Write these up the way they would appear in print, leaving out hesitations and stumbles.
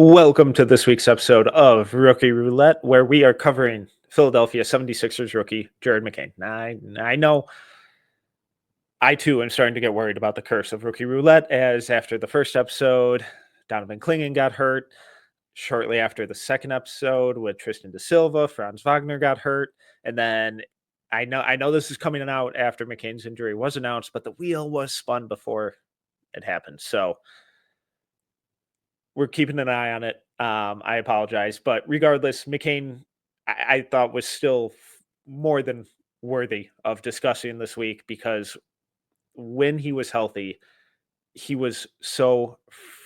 Welcome to this week's episode of Rookie Roulette, where we are covering Philadelphia 76ers rookie Jared McCain. I know I too am starting to get worried about the curse of Rookie Roulette, as after the first episode, Donovan Clingan got hurt. Shortly after the second episode with Tristan da Silva, Franz Wagner got hurt. And then I know this is coming out after McCain's injury was announced, but the wheel was spun before it happened. So we're keeping an eye on it. I apologize, but regardless, McCain, I thought was still more than worthy of discussing this week because when he was healthy, he was so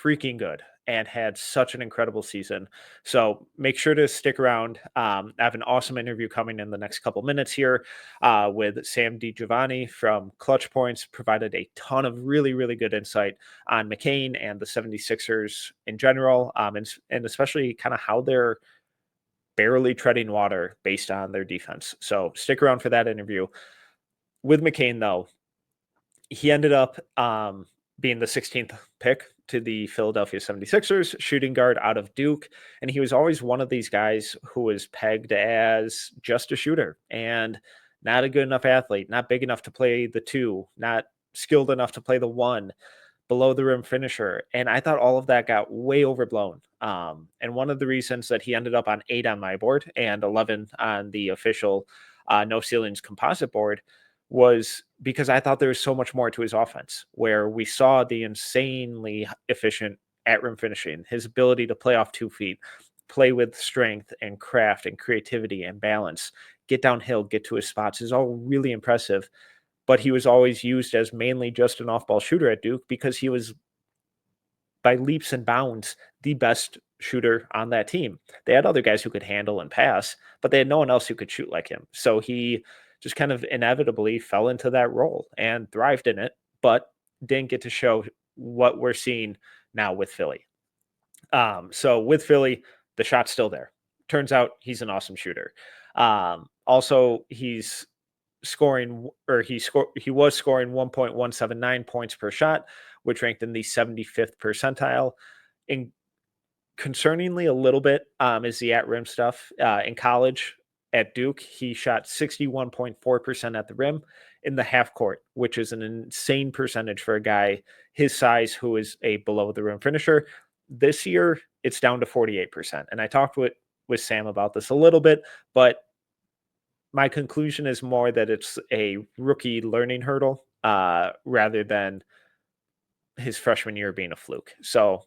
freaking good and had such an incredible season. So make sure to stick around. I have an awesome interview coming in the next couple minutes here with Sam DiGiovanni from Clutch Points. Provided a ton of really good insight on McCain and the 76ers in general, and especially kind of how they're barely treading water based on their defense. So stick around for that interview. With McCain, though, he ended up being the 16th pick to the Philadelphia 76ers, shooting guard out of Duke. And he was always one of these guys who was pegged as just a shooter and not a good enough athlete, not big enough to play the two, not skilled enough to play the one, below the rim finisher. And I thought all of that got way overblown. And one of the reasons that he ended up on 8 on my board and 11 on the official No Ceilings composite board was because I thought there was so much more to his offense, where we saw the insanely efficient at rim finishing, his ability to play off 2 feet, play with strength and craft and creativity and balance, get downhill, get to his spots is all really impressive. But he was always used as mainly just an off ball shooter at Duke because he was by leaps and bounds the best shooter on that team. They had other guys who could handle and pass, but they had no one else who could shoot like him. So he just kind of inevitably fell into that role and thrived in it, but didn't get to show what we're seeing now with Philly. So with Philly, the shot's still there. Turns out he's an awesome shooter. Also, he's scoring, or he was scoring 1.179 points per shot, which ranked in the 75th percentile. In concerningly a little bit is the at rim stuff. In college at Duke, he shot 61.4% at the rim in the half court, which is an insane percentage for a guy his size who is a below the rim finisher. This year, it's down to 48%. And I talked with Sam about this a little bit, but my conclusion is more that it's a rookie learning hurdle rather than his freshman year being a fluke. So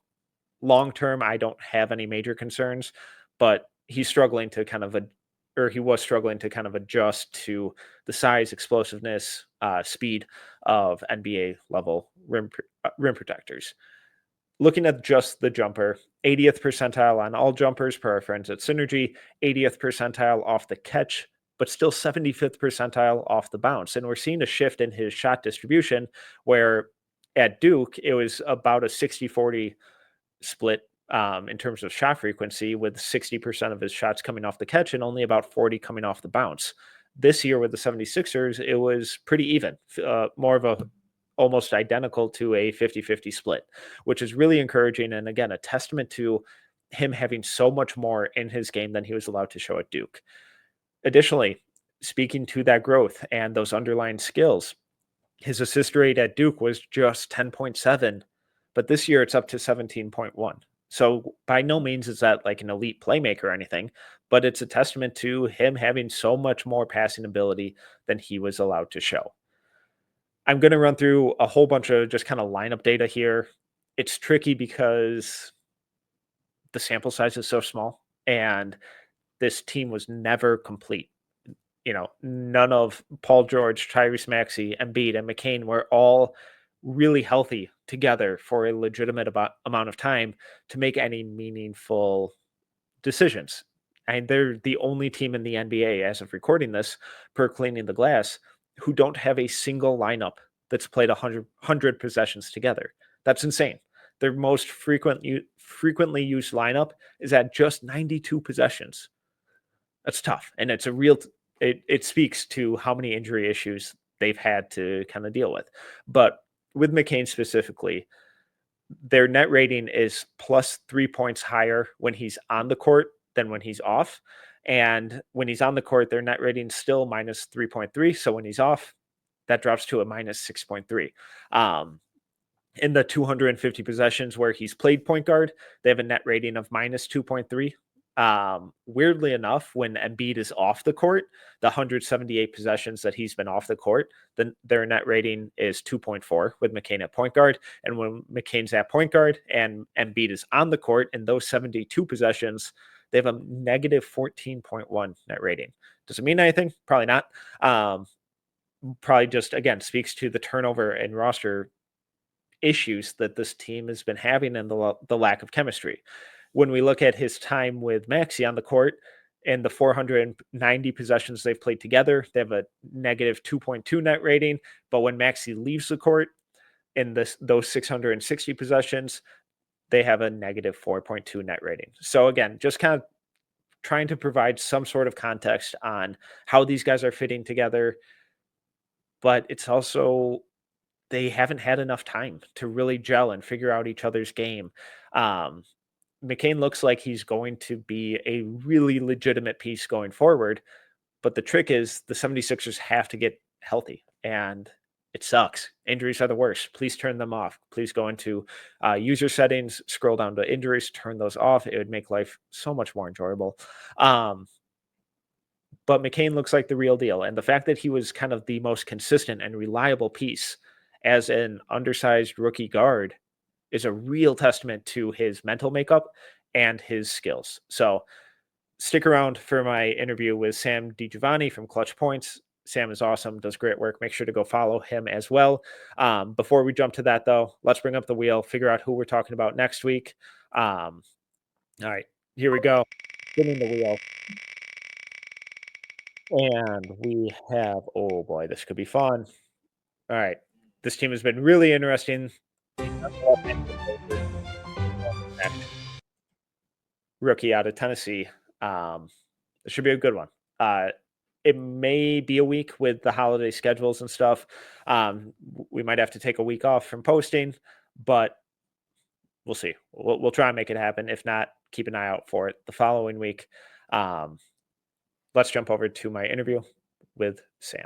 long term, I don't have any major concerns, but he's struggling to kind of he was struggling to kind of adjust to the size, explosiveness, speed of NBA level rim protectors. Looking at just the jumper, 80th percentile on all jumpers per our friends at Synergy, 80th percentile off the catch, but still 75th percentile off the bounce. And we're seeing a shift in his shot distribution where at Duke, it was about a 60-40 split in terms of shot frequency, with 60% of his shots coming off the catch and only about 40 coming off the bounce. This year with the 76ers, it was pretty even, more of a almost identical to a 50-50 split, which is really encouraging. And again, a testament to him having so much more in his game than he was allowed to show at Duke. Additionally, speaking to that growth and those underlying skills, his assist rate at Duke was just 10.7, but this year it's up to 17.1. So by no means is that like an elite playmaker or anything, but it's a testament to him having so much more passing ability than he was allowed to show. I'm going to run through a whole bunch of just kind of lineup data here. It's tricky because the sample size is so small and this team was never complete. You know, none of Paul George, Tyrese Maxey, Embiid, and McCain were all really healthy together for a legitimate amount of time to make any meaningful decisions. And they're the only team in the NBA, as of recording this, per Cleaning the Glass, who don't have a single lineup that's played 100 possessions together. That's insane. Their most frequently used lineup is at just 92 possessions. That's tough. And it's a real, it speaks to how many injury issues they've had to kind of deal with. But with McCain specifically, their net rating is plus 3 points higher when he's on the court than when he's off. And when he's on the court, their net rating still minus 3.3. So when he's off, that drops to a minus 6.3. In the 250 possessions where he's played point guard, they have a net rating of minus 2.3. Weirdly enough, when Embiid is off the court, the 178 possessions that he's been off the court, then their net rating is 2.4 with McCain at point guard. And when McCain's at point guard and Embiid is on the court in those 72 possessions, they have a negative 14.1 net rating. Does it mean anything? Probably not. Probably just, again, speaks to the turnover and roster issues that this team has been having and the lack of chemistry. When we look at his time with Maxey on the court and the 490 possessions they've played together, they have a negative 2.2 net rating. But when Maxey leaves the court in those 660 possessions, they have a negative 4.2 net rating. So again, just kind of trying to provide some sort of context on how these guys are fitting together. But it's also, they haven't had enough time to really gel and figure out each other's game. McCain looks like he's going to be a really legitimate piece going forward. But the trick is the 76ers have to get healthy, and it sucks. Injuries are the worst. Please turn them off. Please go into user settings, scroll down to injuries, turn those off. It would make life so much more enjoyable. But McCain looks like the real deal. And the fact that he was kind of the most consistent and reliable piece as an undersized rookie guard is a real testament to his mental makeup and his skills. So stick around for my interview with Sam DiGiovanni from Clutch Points. Sam is awesome, does great work. Make sure to go follow him as well. Before we jump to that, though, let's bring up the wheel, figure out who we're talking about next week. All right, here we go. Spinning the wheel. And we have, oh boy, this could be fun. All right. This team has been really interesting. Rookie out of Tennessee. It should be a good one. It may be a week with the holiday schedules and stuff. We might have to take a week off from posting, but we'll see. We'll try and make it happen. If not, keep an eye out for it the following week. Let's jump over to my interview with Sam.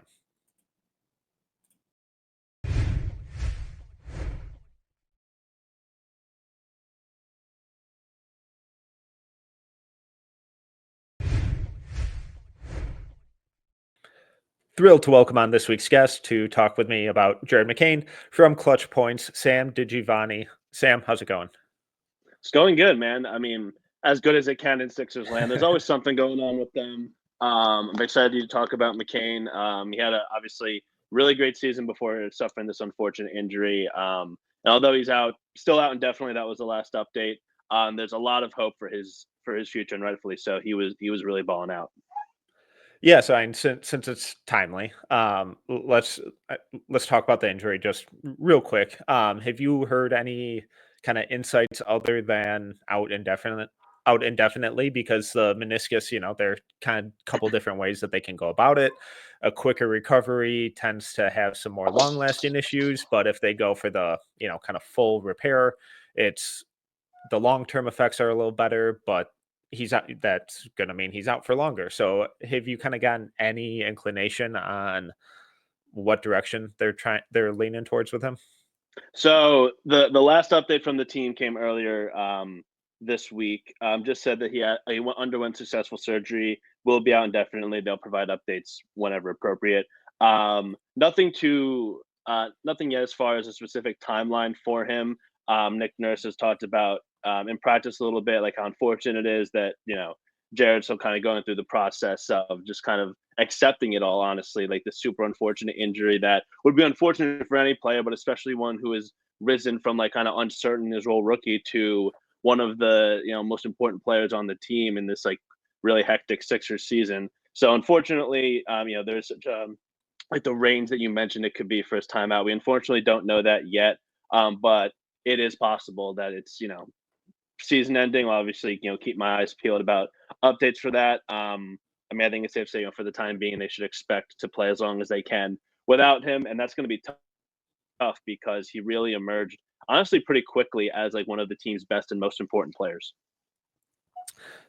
Thrilled to welcome on this week's guest to talk with me about Jared McCain from Clutch Points, Sam DiGiovanni. Sam, how's it going? It's going good, man. I mean, as good as it can in Sixers land. There's always something going on with them. I'm excited to talk about McCain. He had a obviously really great season before suffering this unfortunate injury. And although he's still out indefinitely, that was the last update. There's a lot of hope for his future, and rightfully so. He was really balling out. Yeah, so since it's timely, let's talk about the injury just real quick. Have you heard any kind of insights other than out indefinitely? Because the meniscus, there are kind of a couple different ways that they can go about it. A quicker recovery tends to have some more long-lasting issues, but if they go for the kind of full repair, it's the long-term effects are a little better, but he's out. That's gonna mean he's out for longer. So have you kind of gotten any inclination on what direction they're leaning towards with him? So the last update from the team came earlier this week. Just said that underwent successful surgery. Will be out indefinitely. They'll provide updates whenever appropriate. Nothing yet as far as a specific timeline for him. Nick Nurse has talked about in practice a little bit, like how unfortunate it is that Jared's still kind of going through the process of just kind of accepting it all, honestly, like the super unfortunate injury that would be unfortunate for any player, but especially one who has risen from like kind of uncertain in his role rookie to one of the most important players on the team in this like really hectic Sixers season. So unfortunately, there's such like the range that you mentioned it could be for his time out. We unfortunately don't know that yet, but it is possible that it's season ending. I'll obviously keep my eyes peeled about updates for that. I mean, I think it's safe to say for the time being they should expect to play as long as they can without him, and that's going to be tough because he really emerged honestly pretty quickly as like one of the team's best and most important players.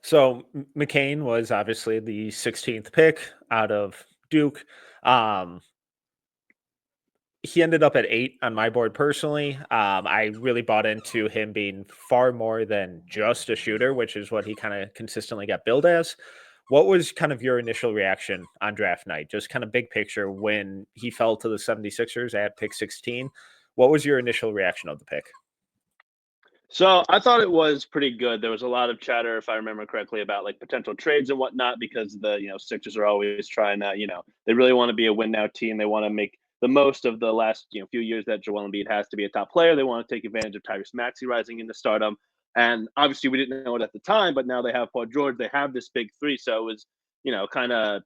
So McCain was obviously the 16th pick out of Duke. Um, he ended up at 8 on my board personally. I really bought into him being far more than just a shooter, which is what he kind of consistently got billed as. What was kind of your initial reaction on draft night? Just kind of big picture when he fell to the 76ers at pick 16. What was your initial reaction of the pick? So I thought it was pretty good. There was a lot of chatter, if I remember correctly, about like potential trades and whatnot, because the Sixers are always trying to they really want to be a win now team. They want to make the most of the last few years that Joel Embiid has to be a top player. They want to take advantage of Tyrese Maxey rising into stardom, and obviously we didn't know it at the time, but now they have Paul George. They have this big three, so it was kind of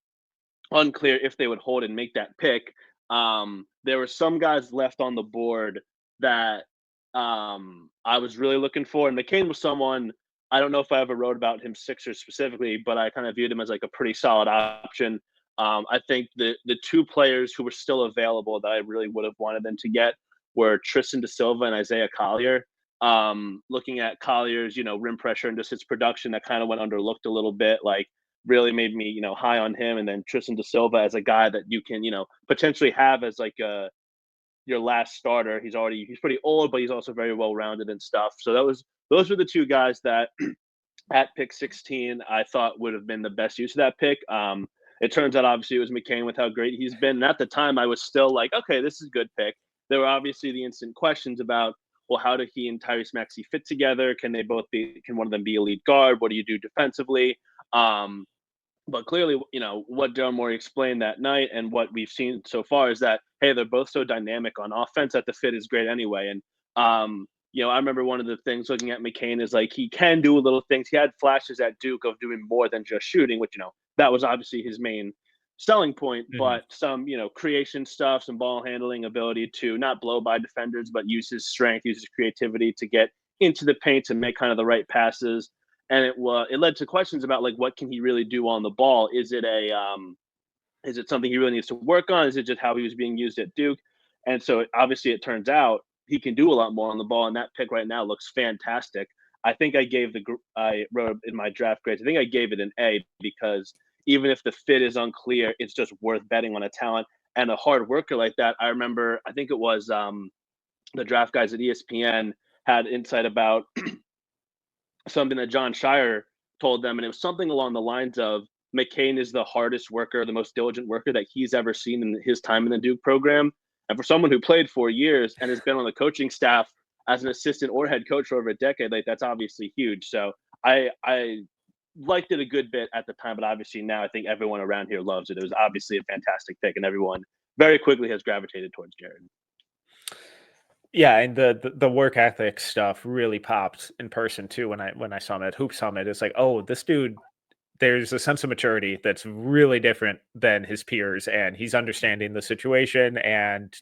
unclear if they would hold and make that pick. There were some guys left on the board that I was really looking for, and McCain was someone I don't know if I ever wrote about him Sixers specifically, but I kind of viewed him as like a pretty solid option. I think the two players who were still available that I really would have wanted them to get were Tristan Da Silva and Isaiah Collier. Looking at Collier's rim pressure and just his production, that kind of went underlooked a little bit. Like really made me high on him, and then Tristan Da Silva as a guy that you can potentially have as like a your last starter. He's pretty old, but he's also very well rounded and stuff. So those were the two guys that at pick 16 I thought would have been the best use of that pick. It turns out obviously it was McCain with how great he's been. And at the time I was still like, okay, this is a good pick. There were obviously the instant questions about, well, how do he and Tyrese Maxey fit together? Can one of them be a lead guard? What do you do defensively? But clearly, what Daryl Morey explained that night and what we've seen so far is that, hey, they're both so dynamic on offense that the fit is great anyway. And, I remember one of the things looking at McCain is like he can do little things. He had flashes at Duke of doing more than just shooting, which, that was obviously his main selling point, Mhm. but some, creation stuff, some ball handling ability to not blow by defenders, but use his strength, use his creativity to get into the paint to make kind of the right passes. And it led to questions about like what can he really do on the ball? Is it something he really needs to work on? Is it just how he was being used at Duke? And so obviously it turns out he can do a lot more on the ball, and that pick right now looks fantastic. I think I wrote in my draft grades. I think I gave it an A because even if the fit is unclear, it's just worth betting on a talent and a hard worker like that. I remember, I think it was the draft guys at ESPN had insight about something that John Shire told them, and it was something along the lines of McCain is the hardest worker, the most diligent worker that he's ever seen in his time in the Duke program. And for someone who played 4 years and has been on the coaching staff as an assistant or head coach for over a decade, like that's obviously huge. So I liked it a good bit at the time, but obviously now I think everyone around here loves it. It was obviously a fantastic pick, and everyone very quickly has gravitated towards Jared. Yeah, and the work ethic stuff really popped in person too when I saw him at Hoop Summit. It's like, oh, this dude, there's a sense of maturity that's really different than his peers, and he's understanding the situation and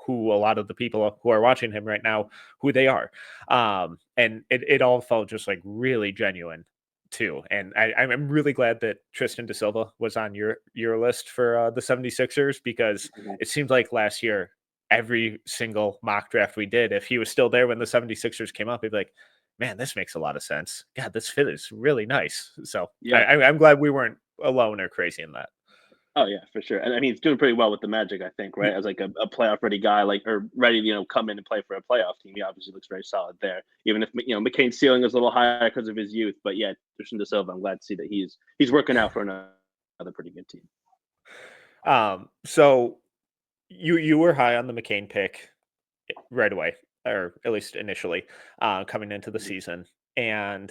who a lot of the people who are watching him right now, who they are. And it all felt just like really genuine too. And I'm really glad that Tristan Da Silva was on your list for the 76ers because it seemed like last year every single mock draft we did, if he was still there when the 76ers came up, he'd be like, man, this makes a lot of sense. God, this fit is really nice. So Yeah. I'm glad we weren't alone or crazy in that. Oh yeah, for sure. And I mean, he's doing pretty well with the Magic, I think, right? As like a playoff ready guy, like or ready to come in and play for a playoff team. He obviously looks very solid there. Even if McCain's ceiling is a little higher because of his youth, but yeah, Tristan Da Silva, I'm glad to see that he's working out for another pretty good team. So you were high on the McCain pick right away, or at least initially, coming into the Mhm. season, and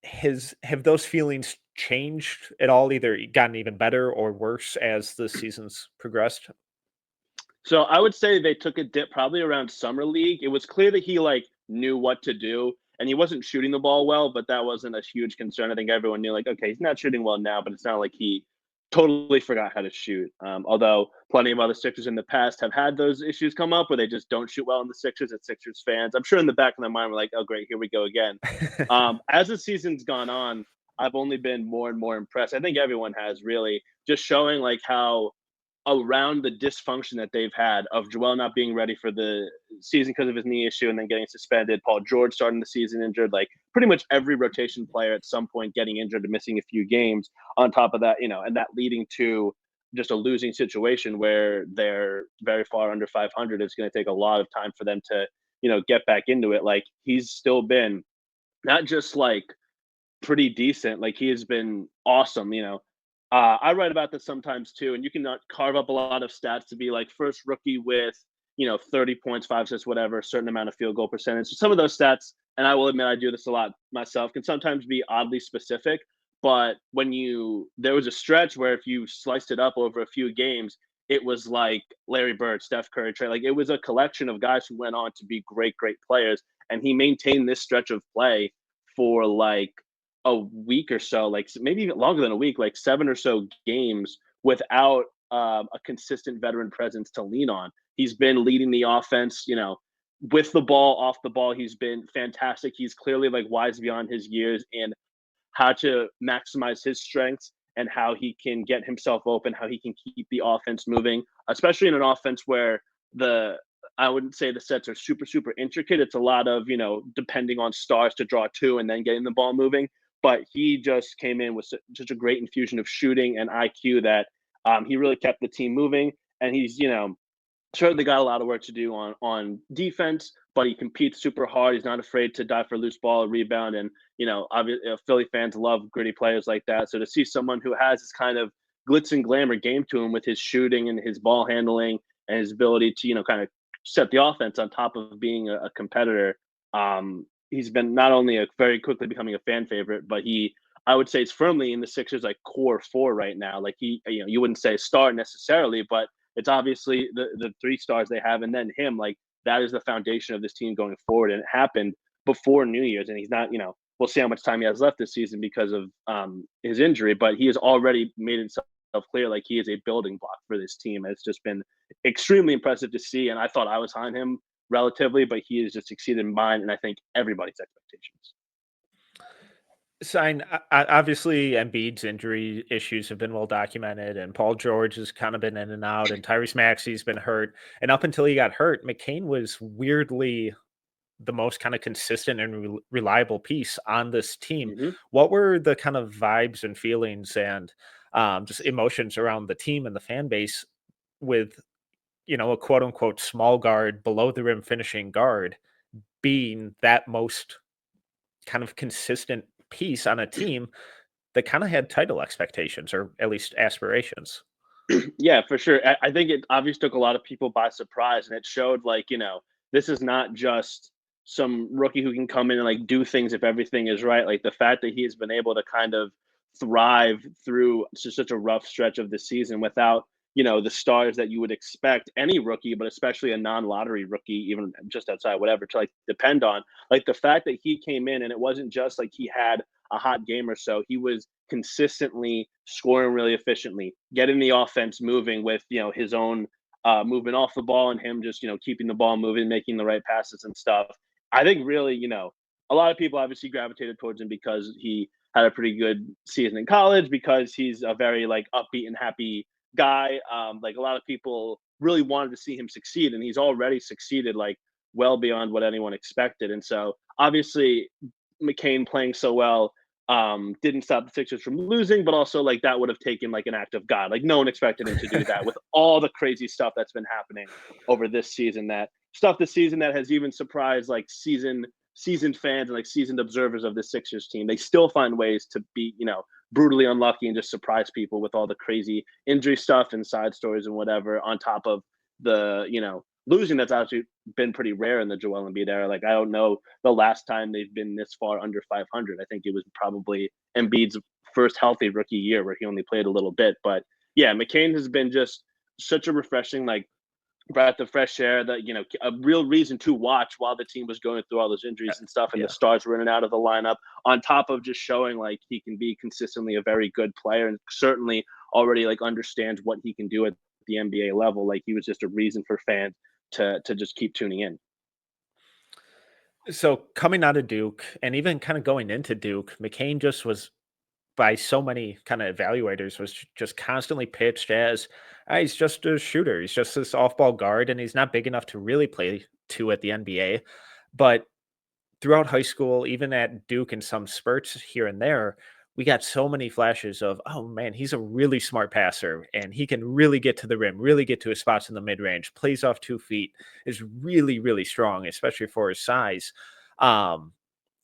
have those feelings changed at all? Either gotten even better or worse as the seasons progressed? So I would say they took a dip probably around summer league. It was clear that he like knew what to do, and he wasn't shooting the ball well, but that wasn't a huge concern. I think everyone knew like, okay, he's not shooting well now, but it's not like he totally forgot how to shoot. Although plenty of other Sixers in the past have had those issues come up where they just don't shoot well in the Sixers. As Sixers fans, I'm sure in the back of their mind we're like, oh great, here we go again. As the season's gone on, I've only been more and more impressed. I think everyone has really just showing like how around the dysfunction that they've had of Joel not being ready for the season because of his knee issue and then getting suspended, Paul George starting the season injured, like pretty much every rotation player at some point getting injured and missing a few games on top of that, and that leading to just a losing situation where they're very far under 500. It's going to take a lot of time for them to, get back into it. Like he's still been not just like pretty decent. Like he has been awesome. I write about this sometimes too, and you can carve up a lot of stats to be like first rookie with 30 points, 5 assists, whatever, a certain amount of field goal percentage. So some of those stats, and I will admit I do this a lot myself, can sometimes be oddly specific. But there was a stretch where if you sliced it up over a few games, it was like Larry Bird, Steph Curry, Trey. Like it was a collection of guys who went on to be great, great players. And he maintained this stretch of play for like a week or so, like maybe even longer than a week, like 7 or so games without a consistent veteran presence to lean on. He's been leading the offense, with the ball, off the ball. He's been fantastic. He's clearly like wise beyond his years in how to maximize his strengths and how he can get himself open, how he can keep the offense moving, especially in an offense where I wouldn't say the sets are super, super intricate. It's a lot of, depending on stars to draw two and then getting the ball moving. But he just came in with such a great infusion of shooting and IQ that he really kept the team moving. And he's, certainly got a lot of work to do on defense, but he competes super hard. He's not afraid to dive for a loose ball, a rebound, and obviously, Philly fans love gritty players like that. So to see someone who has this kind of glitz and glamour game to him with his shooting and his ball handling and his ability to kind of set the offense on top of being a competitor, he's been not only a very quickly becoming a fan favorite, but I would say it's firmly in the Sixers like core four right now. Like you wouldn't say star necessarily, but it's obviously the 3 stars they have, and then him. Like that is the foundation of this team going forward. And it happened before New Year's, and he's not. We'll see how much time he has left this season because of his injury, but he has already made himself clear like he is a building block for this team. It's just been extremely impressive to see, and I thought I was on him relatively, but he has just exceeded mine, and I think everybody's expectations. Sign obviously Embiid's injury issues have been well documented, and Paul George has kind of been in and out, and Tyrese Maxey's been hurt. And up until he got hurt, McCain was weirdly the most kind of consistent and reliable piece on this team. Mm-hmm. What were the kind of vibes and feelings and just emotions around the team and the fan base with a quote unquote small guard, below the rim finishing guard being that most kind of consistent piece on a team that kind of had title expectations or at least aspirations? Yeah, for sure. I think it obviously took a lot of people by surprise, and it showed like this is not just some rookie who can come in and like do things if everything is right. Like the fact that he has been able to kind of thrive through such a rough stretch of the season without the stars that you would expect any rookie, but especially a non-lottery rookie, even just outside whatever, to like depend on. Like the fact that he came in and it wasn't just like he had a hot game or so. He was consistently scoring really efficiently, getting the offense moving with his own movement off the ball and him just keeping the ball moving, making the right passes and stuff. I think really a lot of people obviously gravitated towards him because he had a pretty good season in college, because he's a very like upbeat and happy guy. Like a lot of people really wanted to see him succeed, and he's already succeeded like well beyond what anyone expected. And so obviously McCain playing so well didn't stop the Sixers from losing, but also like that would have taken like an act of God. Like no one expected him to do that with all the crazy stuff that's been happening over this season. This season that has even surprised like seasoned fans and like seasoned observers of the Sixers team. They still find ways to be brutally unlucky and just surprise people with all the crazy injury stuff and side stories and whatever. On top of the losing that's actually been pretty rare in the Joel Embiid era. Like I don't know the last time they've been this far under 500. I think it was probably Embiid's first healthy rookie year where he only played a little bit. But yeah, McCain has been just such a refreshing like breath of fresh air, that a real reason to watch while the team was going through all those injuries and stuff, and Yeah. the stars were in and out of the lineup. On top of just showing like he can be consistently a very good player, and certainly already like understands what he can do at the NBA level. Like he was just a reason for fans to just keep tuning in. So coming out of Duke and even kind of going into Duke, McCain just was by so many kind of evaluators was just constantly pitched as, "Ah, he's just a shooter. He's just this off-ball guard, and he's not big enough to really play two at the NBA." But throughout high school, even at Duke in some spurts here and there, we got so many flashes of, oh man, he's a really smart passer and he can really get to the rim, really get to his spots in the mid range, plays off 2 feet, is really, really strong, especially for his size. Um,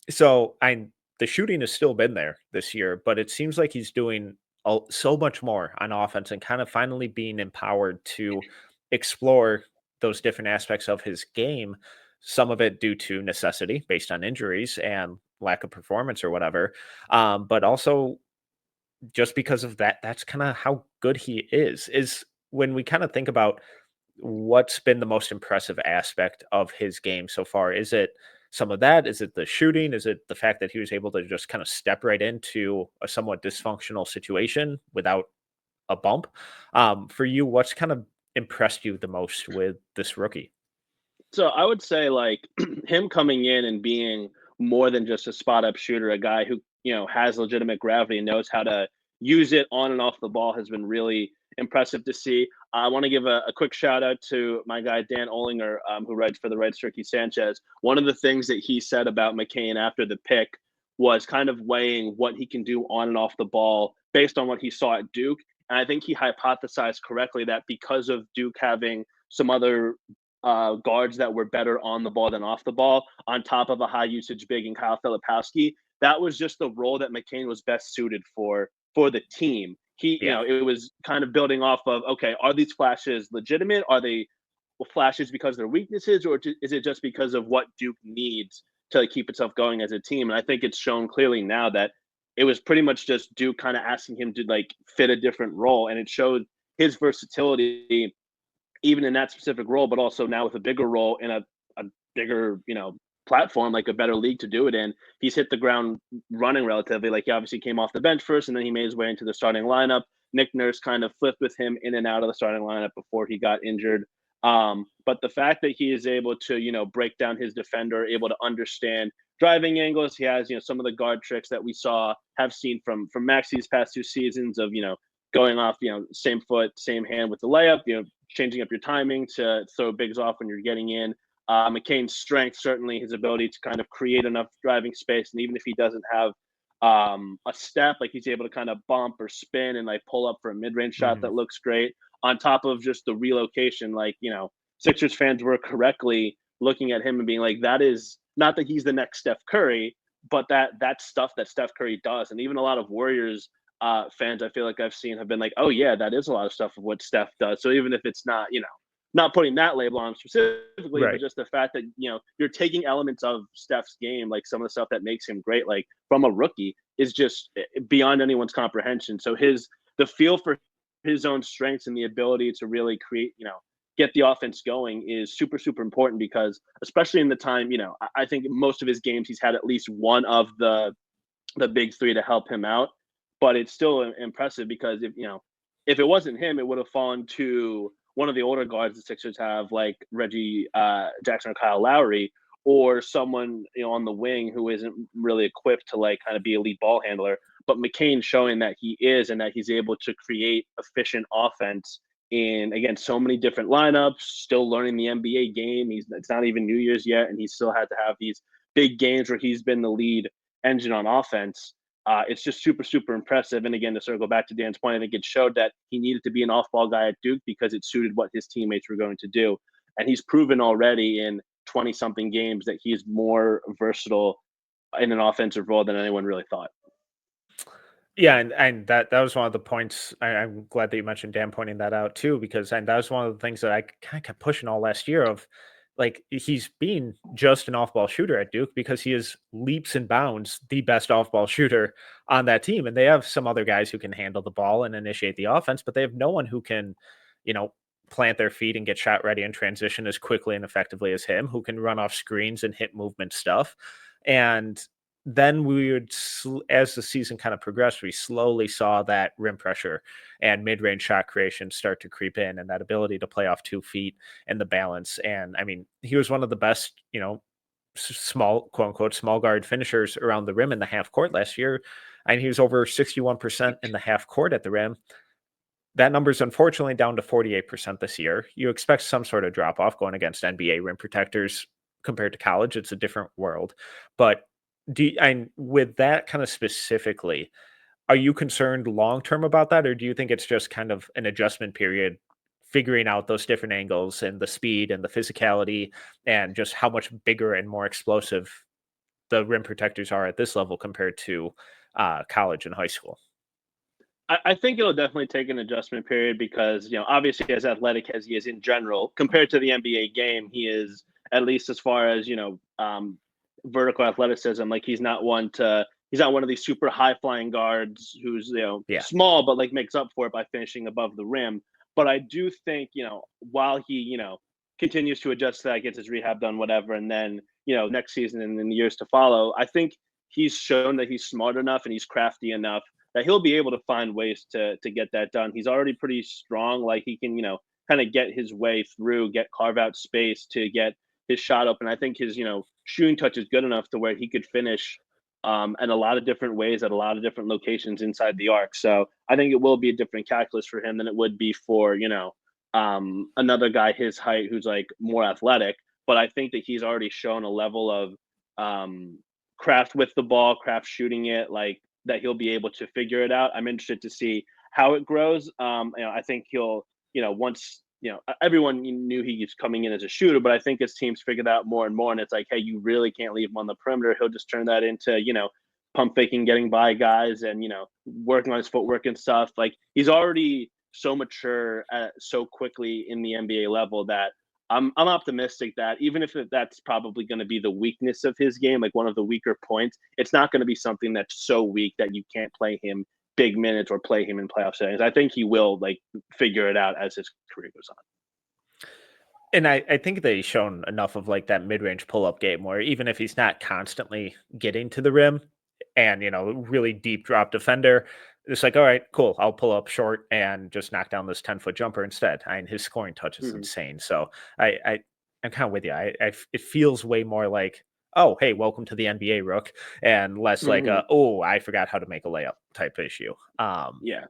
so I the shooting has still been there this year, but it seems like he's doing so much more on offense and kind of finally being empowered to explore those different aspects of his game. Some of it due to necessity, based on injuries and lack of performance or whatever, but also just because of that. That's kind of how good he is. Is when we kind of think about what's been the most impressive aspect of his game so far? Is it some of that? Is it the shooting? Is it the fact that he was able to just kind of step right into a somewhat dysfunctional situation without a bump? For you, what's kind of impressed you the most with this rookie? So I would say like him coming in and being more than just a spot up shooter, a guy who, has legitimate gravity and knows how to use it on and off the ball has been really impressive to see. I want to give a quick shout out to my guy Dan Olinger, who writes for the Rights Ricky Sanchez. One of the things that he said about McCain after the pick was kind of weighing what he can do on and off the ball based on what he saw at Duke. And I think he hypothesized correctly that because of Duke having some other guards that were better on the ball than off the ball, on top of a high usage big in Kyle Filipowski. That was just the role that McCain was best suited for the team. Yeah. It was kind of building off of, okay, are these flashes legitimate? Are they flashes because they're weaknesses, or is it just because of what Duke needs to keep itself going as a team? And I think it's shown clearly now that it was pretty much just Duke kind of asking him to like fit a different role, and it showed his versatility even in that specific role, but also now with a bigger role in a bigger, platform, like a better league to do it in. He's hit the ground running relatively. Like he obviously came off the bench first and then he made his way into the starting lineup. Nick Nurse kind of flipped with him in and out of the starting lineup before he got injured. But the fact that he is able to, break down his defender, able to understand driving angles, he has, some of the guard tricks that we have seen from Max these past 2 seasons of, going off, same foot, same hand with the layup, changing up your timing to throw bigs off when you're getting in. McCain's strength, certainly his ability to kind of create enough driving space. And even if he doesn't have a step, like he's able to kind of bump or spin and like pull up for a mid-range shot Mhm. that looks great on top of just the relocation. Like, Sixers fans were correctly looking at him and being like, that is not that he's the next Steph Curry, but that's stuff that Steph Curry does. And even a lot of Warriors fans I feel like I've seen have been like, oh yeah, that is a lot of stuff of what Steph does. So even if it's not, not putting that label on him specifically, but Right. just the fact that you're taking elements of Steph's game, like some of the stuff that makes him great, like from a rookie, is just beyond anyone's comprehension. So the feel for his own strengths and the ability to really create, get the offense going is super super important because especially in the time, I think most of his games he's had at least one of the big three to help him out. But it's still impressive because if it wasn't him, it would have fallen to one of the older guards the Sixers have, like Reggie Jackson or Kyle Lowry, or someone on the wing who isn't really equipped to like kind of be a lead ball handler. But McCain showing that he is and that he's able to create efficient offense in again so many different lineups. Still learning the NBA game. It's not even New Year's yet, and he still had to have these big games where he's been the lead engine on offense. It's just super, super impressive. And again, to circle back to Dan's point, I think it showed that he needed to be an off-ball guy at Duke because it suited what his teammates were going to do. And he's proven already in 20-something games that he's more versatile in an offensive role than anyone really thought. Yeah, and that was one of the points. I'm glad that you mentioned Dan pointing that out too, because and that was one of the things that I kind of kept pushing all last year of like he's being just an off-ball shooter at Duke because he is leaps and bounds the best off-ball shooter on that team. And they have some other guys who can handle the ball and initiate the offense, but they have no one who can, you know, plant their feet and get shot ready and transition as quickly and effectively as him, who can run off screens and hit movement stuff. And then we would, as the season kind of progressed, we slowly saw that rim pressure and mid-range shot creation start to creep in, and that ability to play off 2 feet and the balance. And I mean, he was one of the best, small, quote unquote, small guard finishers around the rim in the half court last year. And he was over 61% in the half court at the rim. That number is unfortunately down to 48% this year. You expect some sort of drop off going against NBA rim protectors compared to college. It's a different world. But and with that kind of specifically, are you concerned long term about that? Or do you think it's just kind of an adjustment period, figuring out those different angles and the speed and the physicality and just how much bigger and more explosive the rim protectors are at this level compared to college and high school? I think it'll definitely take an adjustment period because, obviously as athletic as he is in general, compared to the NBA game, he is, at least as far as, vertical athleticism, like he's not one of these super high flying guards who's, Yeah. small, but like makes up for it by finishing above the rim. But I do think, while he, continues to adjust to that, gets his rehab done, whatever, and then, next season and in the years to follow, I think he's shown that he's smart enough and he's crafty enough that he'll be able to find ways to get that done. He's already pretty strong. Like he can, kind of get his way through, carve out space to get his shot up. And I think his, shooting touch is good enough to where he could finish in a lot of different ways at a lot of different locations inside the arc. So I think it will be a different calculus for him than it would be for, another guy his height who's like more athletic. But I think that he's already shown a level of craft with the ball, craft shooting it, like that he'll be able to figure it out. I'm interested to see how it grows. I think he'll, once, everyone knew he was coming in as a shooter, but I think as teams figured out more and more, and it's like, hey, you really can't leave him on the perimeter. He'll just turn that into, pump faking, getting by guys, and working on his footwork and stuff. Like he's already so mature so quickly in the NBA level that I'm optimistic that even if that's probably going to be the weakness of his game, like one of the weaker points, it's not going to be something that's so weak that you can't play him big minutes or play him in playoff settings. I think he will like figure it out as his career goes on. And I think they've shown enough of like that mid range pull up game where even if he's not constantly getting to the rim and, really deep drop defender, it's like, all right, cool. I'll pull up short and just knock down this 10-foot jumper instead. And his scoring touch is insane. So I'm kind of with you. It feels way more like, oh, hey, welcome to the NBA, Rook, and less like, oh, I forgot how to make a layup type issue. Yeah.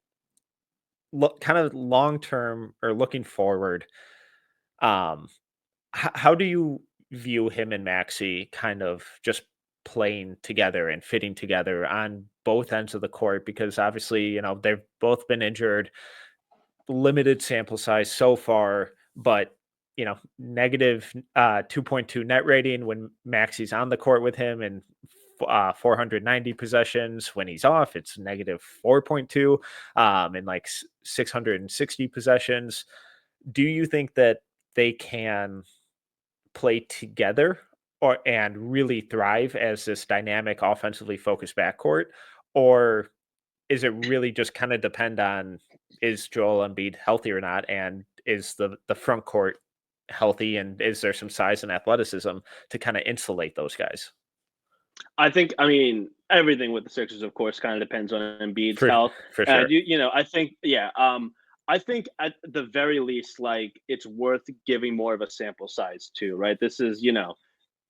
Kind of long term or looking forward. How do you view him and Maxi kind of just playing together and fitting together on both ends of the court? Because obviously, they've both been injured, limited sample size so far, but negative 2.2 net rating when Maxi's on the court with him and 490 possessions. When he's off, it's negative 4.2 and like 660 possessions. Do you think that they can play together and really thrive as this dynamic offensively focused backcourt? Or is it really just kind of depend on is Joel Embiid healthy or not? And is the front court healthy? And is there some size and athleticism to kind of insulate those guys? I mean, everything with the Sixers, of course, kind of depends on Embiid's health. For sure. I think, yeah, I think at the very least, like it's worth giving more of a sample size too, right? This is,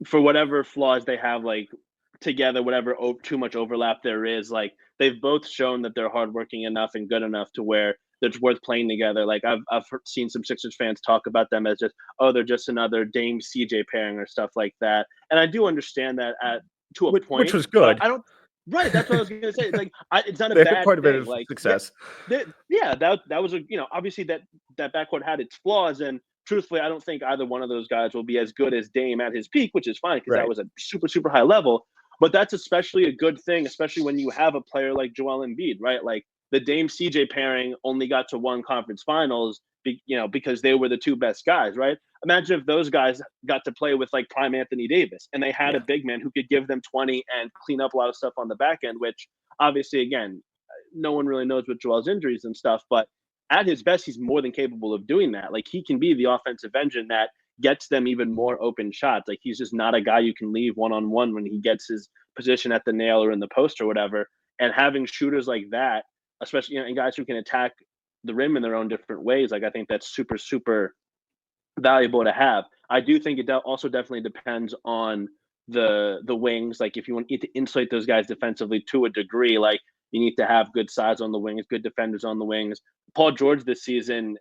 for whatever flaws they have, like together, whatever too much overlap there is, like they've both shown that they're hardworking enough and good enough to where it's worth playing together. Like I've seen some Sixers fans talk about them as just, oh, they're just another Dame CJ pairing or stuff like that. And I do understand that to a point, which was good. I don't. Right, that's what I was gonna say. It's like it's not a They had bad quite a bit thing. of Like, success. yeah, that was a obviously that backcourt had its flaws, and truthfully, I don't think either one of those guys will be as good as Dame at his peak, which is fine because that was a super high level. But that's especially a good thing, especially when you have a player like Joel Embiid, right? Like the Dame CJ pairing only got to one conference finals, because they were the two best guys, right? Imagine if those guys got to play with like prime Anthony Davis and they had a big man who could give them 20 and clean up a lot of stuff on the back end, which obviously, again, no one really knows with Joel's injuries and stuff, but at his best, he's more than capable of doing that. Like he can be the offensive engine that gets them even more open shots. Like he's just not a guy you can leave one-on-one when he gets his position at the nail or in the post or whatever. And having shooters like that, especially, and guys who can attack the rim in their own different ways, like I think that's super valuable to have. I do think it also definitely depends on the wings. Like if you need to insulate those guys defensively to a degree, like you need to have good size on the wings, good defenders on the wings. Paul George this season,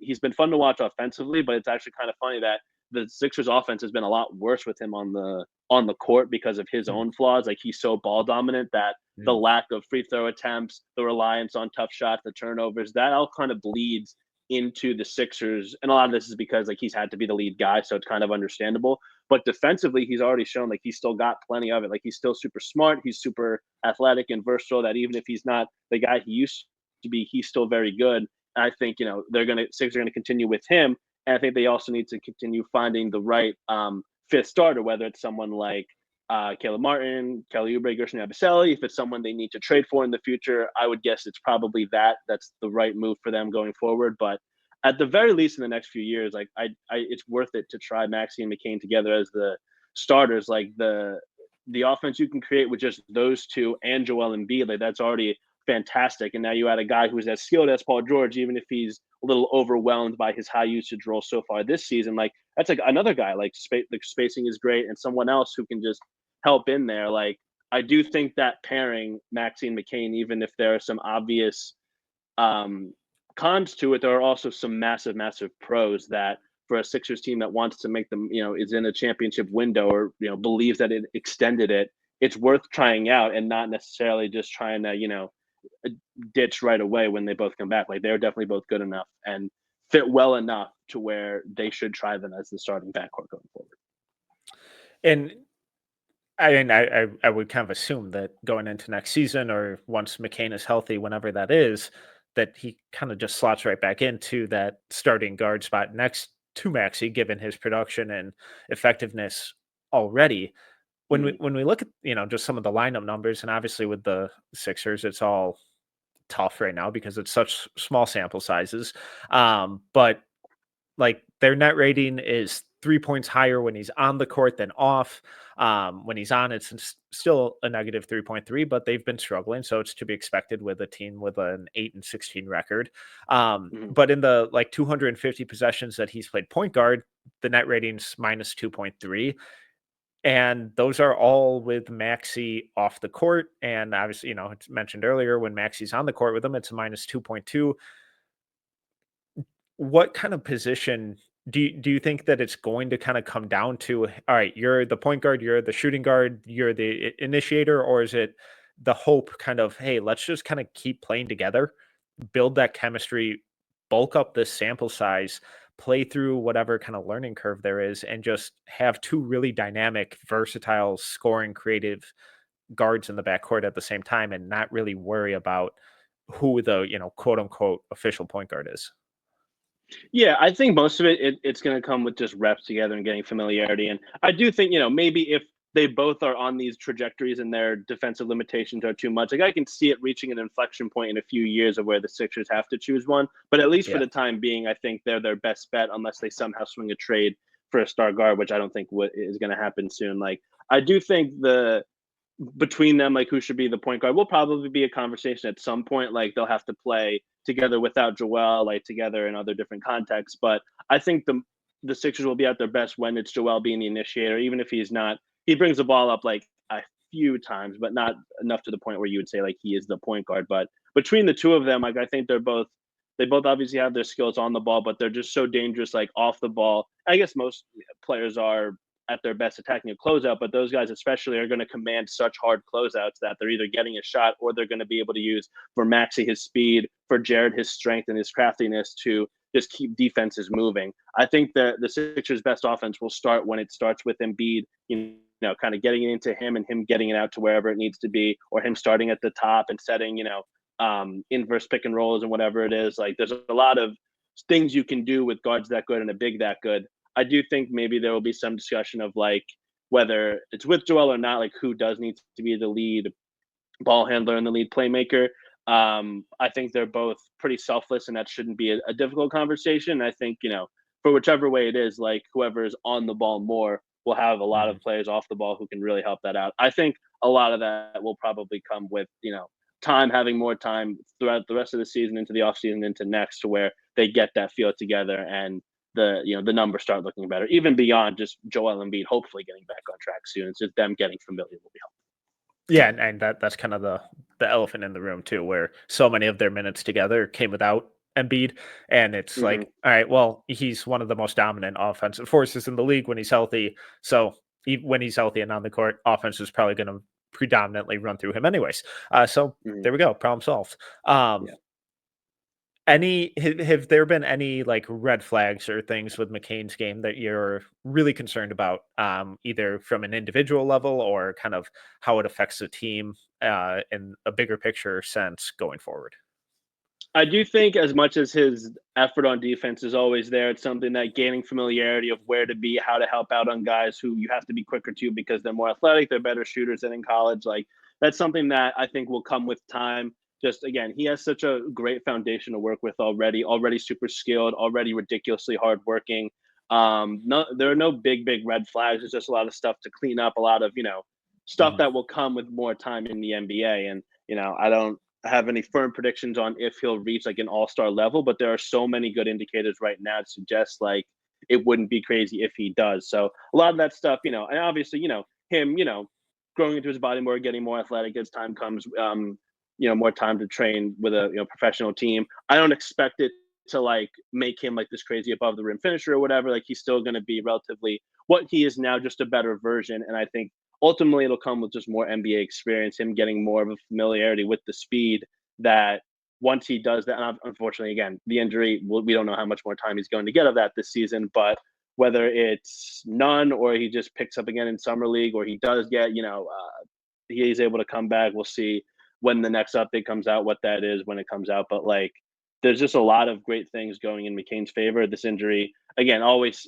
he's been fun to watch offensively, but it's actually kind of funny that the Sixers offense has been a lot worse with him on the court because of his Mm, own flaws. Like he's so ball dominant that the mm, lack of free throw attempts, the reliance on tough shots, the turnovers, that all kind of bleeds into the Sixers. And a lot of this is because like he's had to be the lead guy, so it's kind of understandable. But defensively, he's already shown like he's still got plenty of it. Like he's still super smart, he's super athletic and versatile. That even if he's not the guy he used to be, he's still very good. And I think Sixers are gonna continue with him. And I think they also need to continue finding the right fifth starter, whether it's someone like Caleb Martin, Kelly Oubre, Gershon Yabusele. If it's someone they need to trade for in the future, I would guess it's probably that's the right move for them going forward. But at the very least, in the next few years, like it's worth it to try Maxey and McCain together as the starters. Like the offense you can create with just those two and Joel Embiid, like that's already fantastic. And now you add a guy who's as skilled as Paul George, even if he's a little overwhelmed by his high usage role so far this season. Like that's like another guy. Like the spacing is great, and someone else who can just help in there. Like I do think that pairing Maxey and McCain, even if there are some obvious um, cons to it, there are also some massive, massive pros that for a Sixers team that wants to make them, is in a championship window or, believes that it extended it, it's worth trying out and not necessarily just trying to, ditch right away when they both come back. Like they're definitely both good enough and fit well enough to where they should try them as the starting backcourt going forward. and I mean, I would kind of assume that going into next season or once McCain is healthy, whenever that is, that he kind of just slots right back into that starting guard spot next to Maxey, given his production and effectiveness already. Mm. When we look at just some of the lineup numbers, and obviously with the Sixers, it's all tough right now because it's such small sample sizes. But like their net rating is 3 points higher when he's on the court than off. When he's on, it's still a negative 3.3, but they've been struggling. So it's to be expected with a team with an 8-16 record. Mm. But in the like 250 possessions that he's played point guard, the net rating's minus 2.3. And those are all with Maxi off the court. And obviously, it's mentioned earlier when Maxi's on the court with him, it's a minus 2.2. What kind of position do you think that it's going to kind of come down to? All right, you're the point guard, you're the shooting guard, you're the initiator, or is it the hope kind of, hey, let's just kind of keep playing together, build that chemistry, bulk up this sample size, play through whatever kind of learning curve there is, and just have two really dynamic, versatile, scoring, creative guards in the backcourt at the same time, and not really worry about who the quote unquote official point guard is. Yeah, I think most of it's going to come with just reps together and getting familiarity. And I do think, maybe if they both are on these trajectories and their defensive limitations are too much, like I can see it reaching an inflection point in a few years of where the Sixers have to choose one. But at least for Yeah. the time being, I think they're their best bet unless they somehow swing a trade for a star guard, which I don't think is going to happen soon. Like I do think between them, like who should be the point guard, will probably be a conversation at some point. Like they'll have to play together without Joel, like together in other different contexts. But I think the Sixers will be at their best when it's Joel being the initiator, even if he's not. He brings the ball up like a few times, but not enough to the point where you would say like he is the point guard. But between the two of them, like I think they both obviously have their skills on the ball, but they're just so dangerous like off the ball. I guess most players are at their best attacking a closeout, but those guys especially are going to command such hard closeouts that they're either getting a shot or they're going to be able to use for Maxi his speed, for Jared his strength and his craftiness to just keep defenses moving. I think that the Sixers' best offense will start when it starts with Embiid, kind of getting it into him and him getting it out to wherever it needs to be, or him starting at the top and setting, inverse pick and rolls and whatever it is. Like there's a lot of things you can do with guards that good and a big that good. I do think maybe there will be some discussion of like whether it's with Joel or not, like who does need to be the lead ball handler and the lead playmaker. I think they're both pretty selfless, and that shouldn't be a difficult conversation. I think for whichever way it is, like whoever is on the ball more will have a lot Mhm. of players off the ball who can really help that out. I think a lot of that will probably come with time, having more time throughout the rest of the season, into the offseason, into next, to where they get that feel together and the numbers start looking better, even beyond just Joel Embiid hopefully getting back on track soon. It's just them getting familiar will be helpful. Yeah, and that's kind of the elephant in the room too, where so many of their minutes together came without Embiid, and it's Mhm. like, all right, well, he's one of the most dominant offensive forces in the league when he's healthy. So when he's healthy and on the court, offense is probably going to predominantly run through him, anyways. So Mhm. there we go, problem solved. Um, Yeah. have there been any like red flags or things with McCain's game that you're really concerned about, either from an individual level or kind of how it affects the team in a bigger picture sense going forward? I do think as much as his effort on defense is always there, it's something that gaining familiarity of where to be, how to help out on guys who you have to be quicker to because they're more athletic, they're better shooters than in college. Like that's something that I think will come with time. Just again, he has such a great foundation to work with already super skilled, already ridiculously hardworking. No, there are no big red flags. There's just a lot of stuff to clean up, a lot of stuff Mhm. that will come with more time in the NBA. And I don't have any firm predictions on if he'll reach like an all-star level, but there are so many good indicators right now to suggest like it wouldn't be crazy if he does. So a lot of that stuff, and obviously, him, growing into his body more, getting more athletic as time comes, more time to train with a professional team. I don't expect it to like make him like this crazy above the rim finisher or whatever. Like he's still going to be relatively what he is now, just a better version. And I think ultimately it'll come with just more NBA experience, him getting more of a familiarity with the speed that once he does that, and unfortunately, again, the injury, we don't know how much more time he's going to get of that this season, but whether it's none or he just picks up again in summer league or he does get, he's able to come back. We'll see when the next update comes out, what that is when it comes out. But like, there's just a lot of great things going in McCain's favor. This injury, again,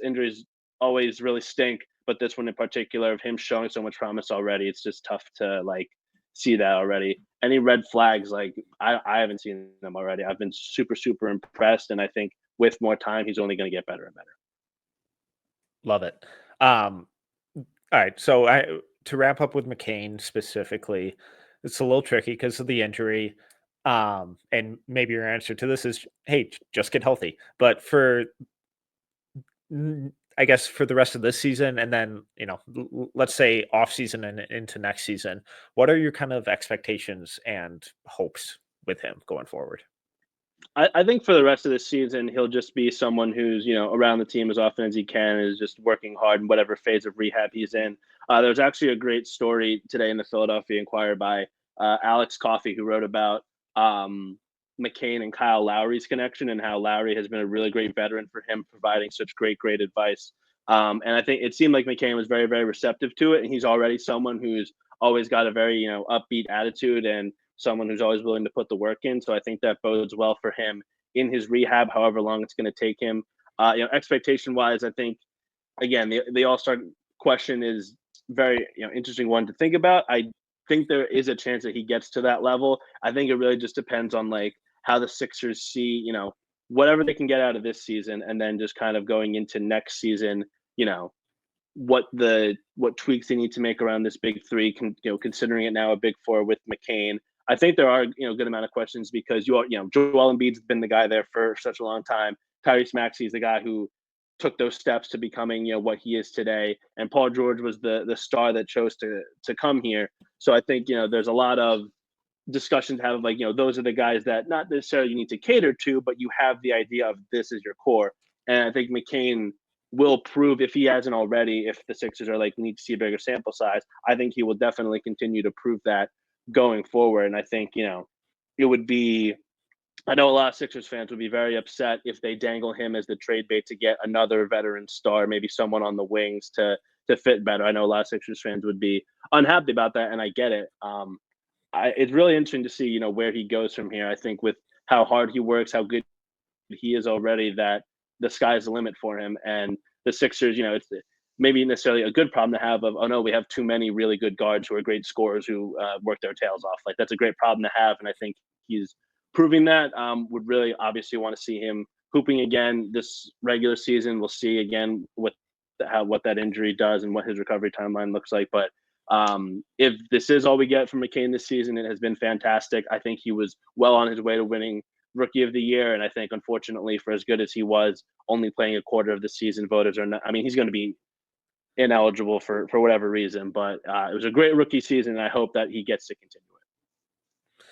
injuries always really stink, but this one in particular of him showing so much promise already, it's just tough to like see that already. Any red flags, like I haven't seen them already. I've been super impressed, and I think with more time, he's only going to get better and better. Love it. All right, so to wrap up with McCain specifically, it's a little tricky because of the injury. And maybe your answer to this is, hey, just get healthy. But I guess for the rest of this season, and then let's say off season and into next season, what are your kind of expectations and hopes with him going forward? I think for the rest of the season, he'll just be someone who's around the team as often as he can, is just working hard in whatever phase of rehab he's in. There's actually a great story today in the Philadelphia Inquirer by Alex Coffey, who wrote about McCain and Kyle Lowry's connection and how Lowry has been a really great veteran for him, providing such great advice. And I think it seemed like McCain was very receptive to it, and he's already someone who's always got a very upbeat attitude and someone who's always willing to put the work in. So I think that bodes well for him in his rehab, however long it's going to take him. Expectation wise, I think again the All Star question is very interesting one to think about. I think there is a chance that he gets to that level. I think it really just depends on like how the Sixers see whatever they can get out of this season, and then just kind of going into next season. You know, what tweaks they need to make around this big three, considering it now a big four with McCain. I think there are a good amount of questions because Joel Embiid's been the guy there for such a long time. Tyrese Maxey is the guy who took those steps to becoming what he is today, and Paul George was the star that chose to come here. So I think there's a lot of discussion to have, like those are the guys that not necessarily you need to cater to, but you have the idea of this is your core. And I think McCain will prove, if he hasn't already, if the Sixers are like need to see a bigger sample size, I think he will definitely continue to prove that going forward. And I think it would be, I know a lot of Sixers fans would be very upset if they dangle him as the trade bait to get another veteran star, maybe someone on the wings to fit better. I know a lot of Sixers fans would be unhappy about that, and I get it. It's really interesting to see, where he goes from here. I think with how hard he works, how good he is already, that the sky's the limit for him. And the Sixers, it's maybe necessarily a good problem to have of, oh no, we have too many really good guards who are great scorers who work their tails off. Like that's a great problem to have. And I think he's proving that. Would really obviously want to see him hooping again this regular season. We'll see again what that injury does and what his recovery timeline looks like. But if this is all we get from McCain this season, it has been fantastic. I think he was well on his way to winning Rookie of the Year. And I think, unfortunately, for as good as he was, only playing a quarter of the season, voters are not. I mean, he's going to be ineligible for whatever reason. But it was a great rookie season, and I hope that he gets to continue it.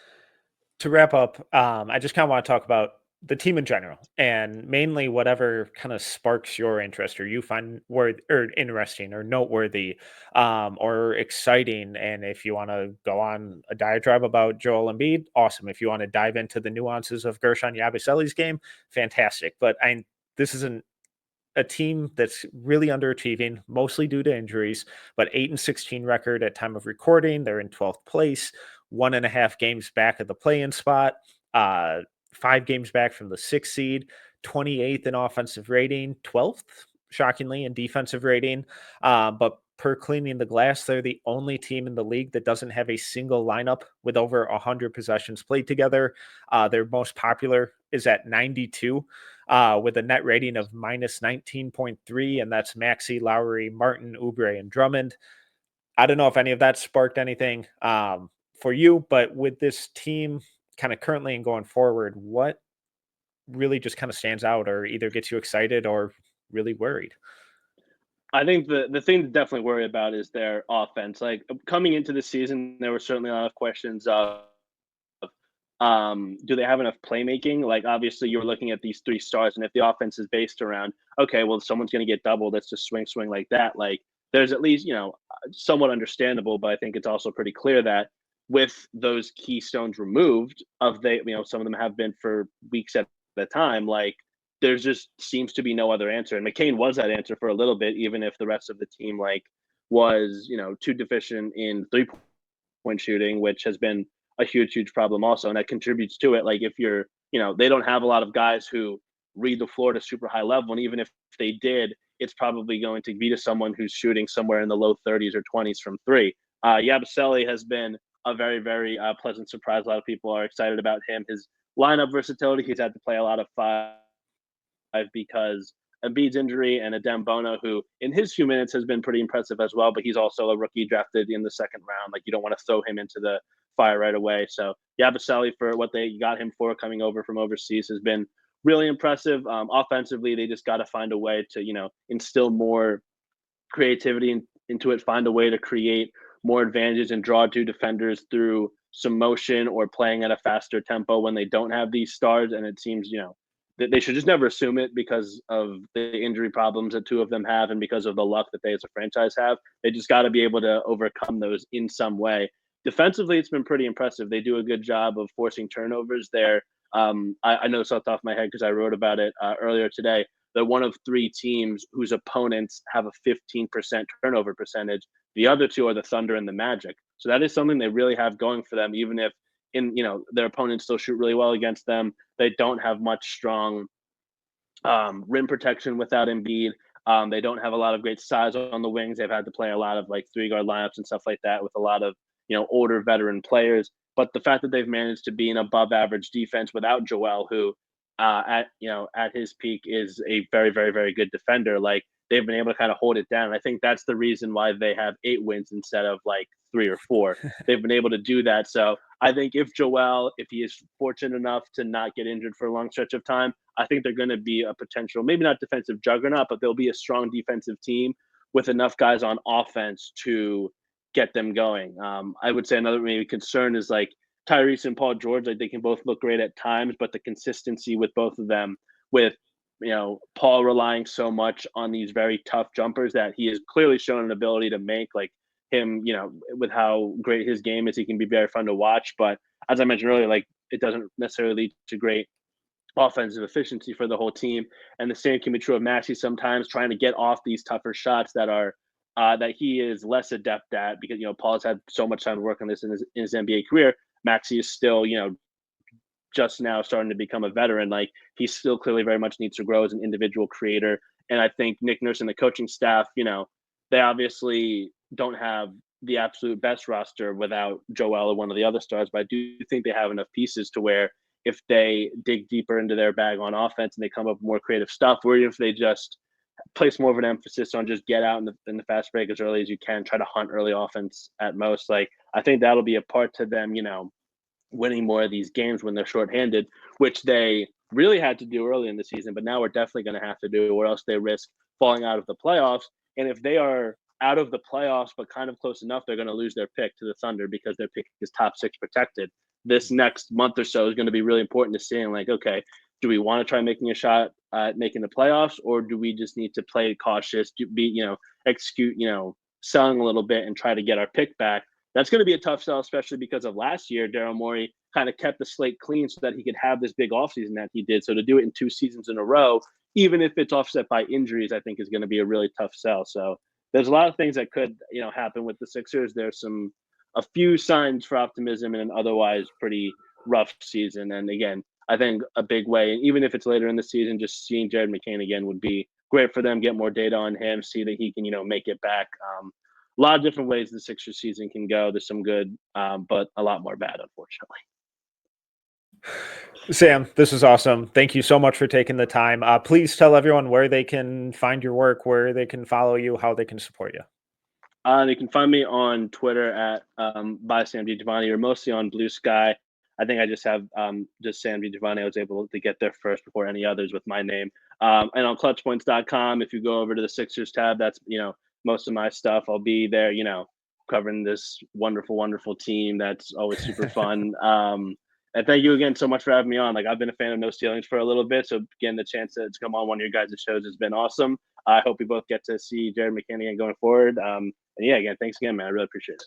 To wrap up, I just kind of want to talk about the team in general, and mainly whatever kind of sparks your interest or you find worth or interesting or noteworthy, or exciting. And if you want to go on a diatribe about Joel Embiid, awesome. If you want to dive into the nuances of Gershon Yabusele's game, fantastic. But this isn't a team that's really underachieving, mostly due to injuries, but 8-16 record at time of recording. They're in 12th place, 1.5 games back of the play-in spot, 5 games back from the 6th seed, 28th in offensive rating, 12th, shockingly, in defensive rating. But per cleaning the glass, they're the only team in the league that doesn't have a single lineup with over 100 possessions played together. Their most popular is at 92, with a net rating of minus 19.3, and that's Maxey, Lowry, Martin, Oubre, and Drummond. I don't know if any of that sparked anything for you, but with this team kind of currently and going forward, what really just kind of stands out or either gets you excited or really worried? I think the thing to definitely worry about is their offense. Like, coming into the season, there were certainly a lot of questions of do they have enough playmaking? Like, obviously, you're looking at these three stars, and if the offense is based around, okay, well, someone's going to get doubled, let's just swing like that. Like, there's at least, somewhat understandable, but I think it's also pretty clear that with those keystones removed, some of them have been for weeks at a time. Like, there just seems to be no other answer, and McCain was that answer for a little bit, even if the rest of the team was too deficient in 3-point shooting, which has been a huge problem also, and that contributes to it. Like, if they don't have a lot of guys who read the floor to super high level, and even if they did, it's probably going to be to someone who's shooting somewhere in the low 30s or 20s from three. Yabusele has been a very, very pleasant surprise. A lot of people are excited about him. His lineup versatility. He's had to play a lot of five because Embiid's injury, and Adem Bono, who in his few minutes has been pretty impressive as well, but he's also a rookie drafted in the second round. Like, you don't want to throw him into the fire right away. So Yabusele, for what they got him for coming over from overseas, has been really impressive. Offensively, they just got to find a way to instill more creativity into it, find a way to create more advantages and draw two defenders through some motion or playing at a faster tempo when they don't have these stars. And it seems that they should just never assume it because of the injury problems that two of them have and because of the luck that they as a franchise have. They just got to be able to overcome those in some way. Defensively, it's been pretty impressive. They do a good job of forcing turnovers there. I know this off the top of my head because I wrote about it earlier today. They're one of three teams whose opponents have a 15% turnover percentage. The other two are the Thunder and the Magic. So that is something they really have going for them, even if their opponents still shoot really well against them. They don't have much strong rim protection without Embiid. They don't have a lot of great size on the wings. They've had to play a lot of 3-guard lineups and stuff like that with a lot of older veteran players. But the fact that they've managed to be an above average defense without Joel, who at his peak is a very, very, very good defender, they've been able to kind of hold it down. And I think that's the reason why they have 8 wins instead of 3 or 4. They've been able to do that. So I think if he is fortunate enough to not get injured for a long stretch of time, I think they're going to be a potential, maybe not defensive juggernaut, but they'll be a strong defensive team with enough guys on offense to get them going. I would say another maybe concern is Tyrese and Paul George. They can both look great at times, but the consistency with both of them, with Paul relying so much on these very tough jumpers that he has clearly shown an ability to make, him, with how great his game is, he can be very fun to watch. But as I mentioned earlier, it doesn't necessarily lead to great offensive efficiency for the whole team. And the same can be true of Maxey sometimes, trying to get off these tougher shots that are that he is less adept at because Paul has had so much time to work on this in his NBA career. Maxey is still just now starting to become a veteran. He still clearly very much needs to grow as an individual creator. And I think Nick Nurse and the coaching staff, they obviously don't have the absolute best roster without Joel or one of the other stars, but I do think they have enough pieces to where if they dig deeper into their bag on offense and they come up with more creative stuff, or if they just place more of an emphasis on just get out in the fast break as early as you can, try to hunt early offense at most. I think that'll be a part to them, winning more of these games when they're shorthanded, which they really had to do early in the season, but now we're definitely going to have to do, or else they risk falling out of the playoffs. And if they are out of the playoffs, but kind of close enough, they're going to lose their pick to the Thunder because their pick is top 6 protected. This next month or so is going to be really important to seeing, like, okay, do we want to try making a shot at making the playoffs, or do we just need to play cautious, execute, selling a little bit and try to get our pick back? That's going to be a tough sell, especially because of last year. Daryl Morey kind of kept the slate clean so that he could have this big offseason that he did. So to do it in 2 seasons in a row, even if it's offset by injuries, I think is going to be a really tough sell. So there's a lot of things that could, happen with the Sixers. There's a few signs for optimism in an otherwise pretty rough season. And again, I think a big way, even if it's later in the season, just seeing Jared McCain again would be great for them. Get more data on him, see that he can, make it back. A lot of different ways the Sixers season can go. There's some good, but a lot more bad, unfortunately. Sam, this is awesome. Thank you so much for taking the time. Please tell everyone where they can find your work, where they can follow you, how they can support you. They can find me on Twitter at by Sam DiGiovanni, or mostly on Blue Sky. I think I just have just Sam DiGiovanni. I was able to get there first before any others with my name. And on clutchpoints.com, if you go over to the Sixers tab, that's most of my stuff. I'll be there, covering this wonderful, wonderful team. That's always super fun. And thank you again so much for having me on. Like, I've been a fan of No Ceilings for a little bit, so getting the chance to come on one of your guys' shows has been awesome. I hope we both get to see Jared McCain again going forward. And yeah, again, thanks again, man. I really appreciate it.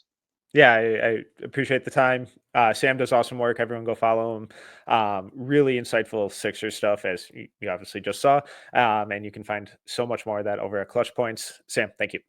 Yeah, I appreciate the time. Sam does awesome work. Everyone go follow him. Really insightful Sixers stuff, as you obviously just saw. And you can find so much more of that over at Clutch Points. Sam, thank you.